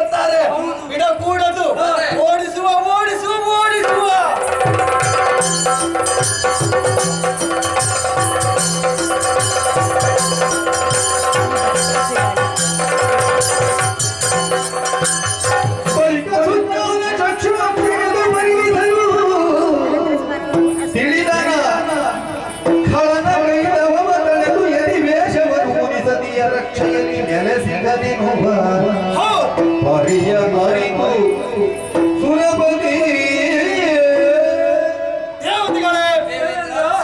ಬಂದಾರೆ ಬಿಡಕೂಡದು. ಓಡಿಸುವ ಓಡಿಸುವ ಓಡಿಸುವ. ದೇವತೆಗಳೇ,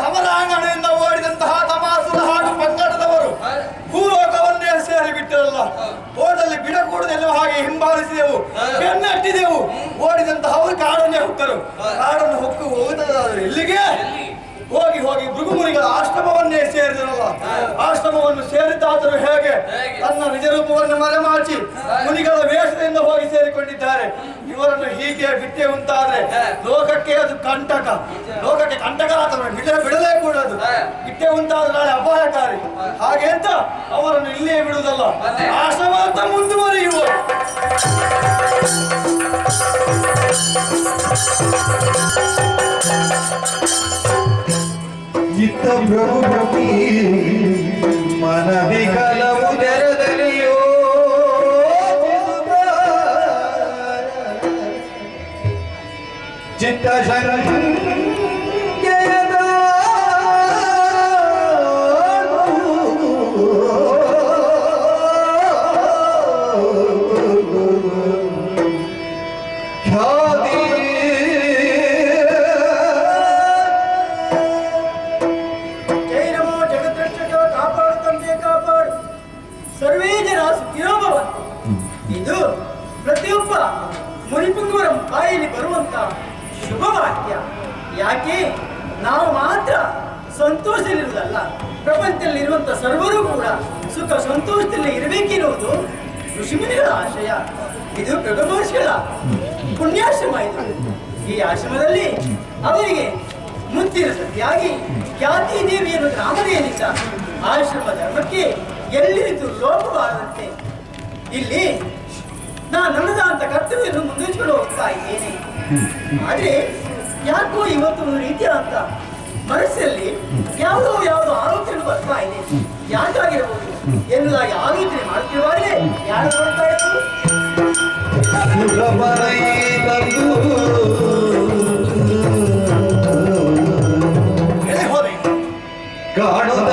ಸಮರಾಂಗಣದಿಂದ ಓಡಿದಂತಹ ತಮಾಸುರ ಹಾಗೂ ಪಂಗಡದವರು ಭೂಲೋಕವನ್ನೇ ಸೇರಿಬಿಟ್ಟರಲ್ಲ. ಓಡಲ್ಲಿ ಬಿಡಕೂಡದೆಲ್ಲ ಹಾಗೆ ಹಿಂಬಾಲಿಸಿದೆವು, ಬೆನ್ನಟ್ಟಿದೆವು. ಓಡಿದಂತಹವರು ಕಾಡನ್ನೇ ಹೊಕ್ಕರು. ಕಾಡನ್ನು ಹೊಕ್ಕು ಹೋಗುತ್ತದಾದ್ರೆ ಎಲ್ಲಿಗೆ? ಹೋಗಿ ಹೋಗಿ ಭೃಗುಮುನಿಗಳ ಆಶ್ರಮವನ್ನೇ ಸೇರಿದರಲ್ಲ. ಆಶ್ರಮವನ್ನು ಸೇರಿದ್ದಾದರೂ ಹೇಗೆ? ತನ್ನ ನಿಜ ರೂಪವನ್ನು ಮರೆಮಾಚಿ ಮುನಿಗಳ ವೇಷದಿಂದ ಹೋಗಿ ಸೇರಿಕೊಂಡಿದ್ದಾರೆ. ಇವರನ್ನು ಹೀಗೆ ಬಿಟ್ಟೆ ಉಂಟಾದ್ರೆ ಲೋಕಕ್ಕೆ ಅದು ಕಂಟಕ. ಲೋಕಕ್ಕೆ ಕಂಟಕರಾತನ ಬಿಡಲೇ ಕೂಡದು. ಬಿಟ್ಟೆ ಉಂಟಾದ್ರೆ ನಾಳೆ ಅಪಾಯಕಾರಿ. ಹಾಗೆ ಅಂತ ಅವರನ್ನು ಇಲ್ಲೇ ಬಿಡುವುದಲ್ಲ, ಆಶ್ರಮ ಅಂತ ಮುಂದುವರಿಯುವ. ಚಿತ್ತ ಪ್ರಭು ಪ್ರಭಿ ಮನದಿ ಕಲವು ತೆರೆದಲಿಯೋ ಚಿತ್ತ ಶಂಕೆಯದ ಸರ್ವೇ ಜನ ಸುಖಿಯೋಭವ. ಇದು ಪ್ರತಿಯೊಬ್ಬ ಮುನಿಪುಂಗವರ ಬಾಯಲ್ಲಿ ಬರುವಂತ ಶುಭ ವಾಕ್ಯ. ಯಾಕೆ ನಾವು ಮಾತ್ರ ಸಂತೋಷದಲ್ಲಿರುವುದಲ್ಲ, ಪ್ರಪಂಚದಲ್ಲಿರುವಂತ ಸರ್ವರೂ ಕೂಡ ಸುಖ ಸಂತೋಷದಲ್ಲಿ ಇರಬೇಕೆನ್ನುವುದು ಋಷಿಮುನಿಗಳ ಆಶಯ. ಇದು ಪ್ರಗಮಹರ್ಷಿಗಳ ಪುಣ್ಯಾಶ್ರಮ. ಇದು ಈ ಆಶ್ರಮದಲ್ಲಿ ಅವರಿಗೆ ಮುತ್ತಿನ ಸತಿಯಾಗಿ ಖ್ಯಾತಿ ದೇವಿ ಎನ್ನುವ ನಾಮಧೇಯನಿಂದ ಆಶ್ರಮ ಧರ್ಮಕ್ಕೆ ಎಲ್ಲಿದ್ದು ಲೋಪವಾದಂತೆ ಇಲ್ಲಿ ನನ್ನದಾದಂತ ಕರ್ತವ್ಯವನ್ನು ಮುಂದುವರಿಸಿಕೊಂಡು ಹೋಗ್ತಾ ಇದ್ದೇನೆ. ಆದ್ರೆ ಯಾಕೋ ಇವತ್ತು ಒಂದು ರೀತಿಯಾದಂತ ಮನಸ್ಸಲ್ಲಿ ಯಾವುದೋ ಆಲೋಚನೆ ಬರ್ತಾ ಇದೆ. ಯಾಕಾಗಿರಬಹುದು ಎನ್ನುವುದಾಗಿ ಆಲೋಚನೆ ಮಾಡ್ತಿರುವಾಗಲೇ ಯಾರು ಬರ್ತಾ ಇರೋದು? ಕಾಣುತ್ತ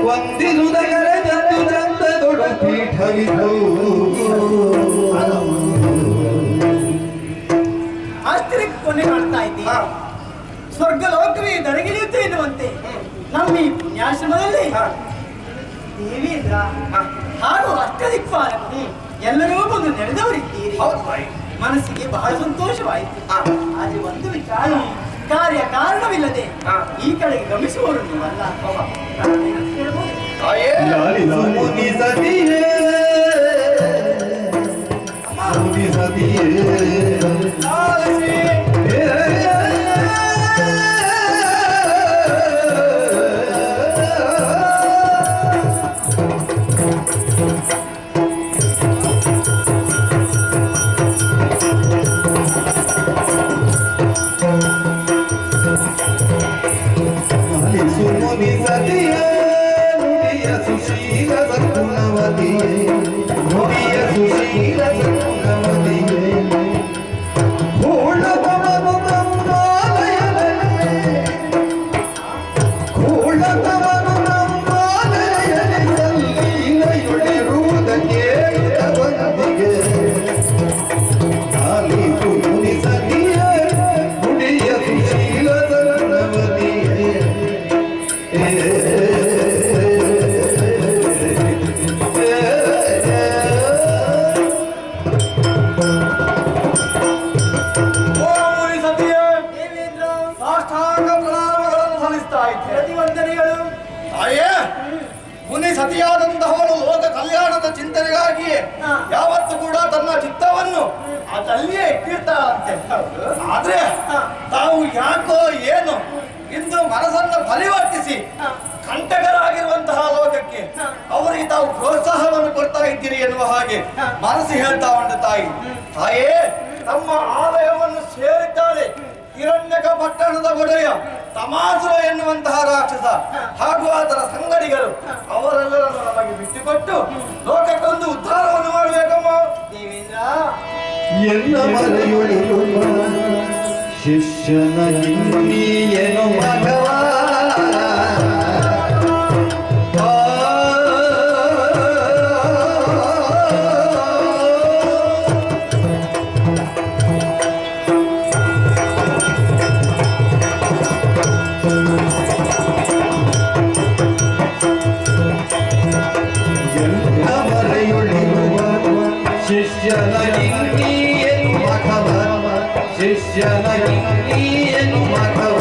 ವಂದಿಸುವುದರ ಜಂತು ಚಂದ ದೊಡ್ಡ ಪೀಠವಿದ್ದು ಆಶ್ಚರ್ಯಕ್ಕೆ ಕೊನೆ ಕಾಣ್ತಾ ಇದ್ದೀವಿ. ಸ್ವರ್ಗ ಲೋಕವೇ ದರಗಿಳಿಯುತ್ತೆ ಎನ್ನುವಂತೆ ನಮ್ಮ ಈ ಪುಣ್ಯಾಶ್ರಮದಲ್ಲಿ ದೇವೇಂದ್ರ ಹಾಗೂ ಅಷ್ಟದಿಕ್ಪಾಲಕರು ಎಲ್ಲರೂ ಬಂದು ನಡೆದವರಿದ್ದೀರಿ. ಮನಸ್ಸಿಗೆ ಬಹಳ ಸಂತೋಷವಾಯಿತು. ಆದ್ರೆ ಒಂದು ವಿಚಾರ, ಕಾರ್ಯ ಕಾರಣವಿಲ್ಲದೆ ಈ ಕಡೆಗೆ ಗಮಿಸುವವರು ನೀವಲ್ಲ. ಮುನಿ ಸತಿಯೇ ಮುನಿ ಸತಿಯೇ ಸತಿಯಾದಂತಹವಳು ಲೋಕ ಕಲ್ಯಾಣದ ಚಿಂತನೆಗಾಗಿ ಯಾವತ್ತು ಕೂಡ ತನ್ನ ಚಿತ್ತವನ್ನು ಅದಲ್ಲಿಯೇ ಇಟ್ಟಿರ್ತಾಳಂತೆ. ಆದ್ರೆ ತಾವು ಯಾಕೋ ಏನು ಇಂದು ಮನಸ್ಸನ್ನು ಪರಿವರ್ತಿಸಿ ಕಂಟಕರಾಗಿರುವಂತಹ ಲೋಕಕ್ಕೆ ಅವರು ಅವರಿಗೆ ತಾವು ಪ್ರೋತ್ಸಾಹವನ್ನು ಕೊಡ್ತಾ ಇದ್ದೀರಿ ಎನ್ನುವ ಹಾಗೆ ಮನಸ್ಸು ಹೇಳ್ತಾ ಉಂಟು ತಾಯಿ. ತಾಯೇ, ತಮ್ಮ ಆಲಯವನ್ನು ಸೇರಿದ್ದಾರೆ ಹಿರಣ್ಯಕ ಪಟ್ಟಣದ ಒಡೆಯ ತಮಾಸುರ ಎನ್ನುವಂತಹ ರಾಕ್ಷಸ ಹಾಗೂ ಅದರ ಸಂಗಡಿಗರು. ಅವರೆಲ್ಲರನ್ನು ನಮಗೆ ಬಿಟ್ಟುಕೊಟ್ಟು ಲೋಕಕ್ಕೊಂದು ಉದ್ಧಾರವನ್ನು ಮಾಡಬೇಕಮ್ಮ. ದೇವೇಂದ್ರ, ಎನ್ನ ಮರೆಯುಳಿರುವ ಶಿಷ್ಯನ ಇನ್ನಿಯನು ಮಗವ ಶಿಷ್ಯನ ಇನ್ನಿಯನು ಮಗವ ಶಿಷ್ಯನ ಇನ್ನಿಯನು ಮಗವ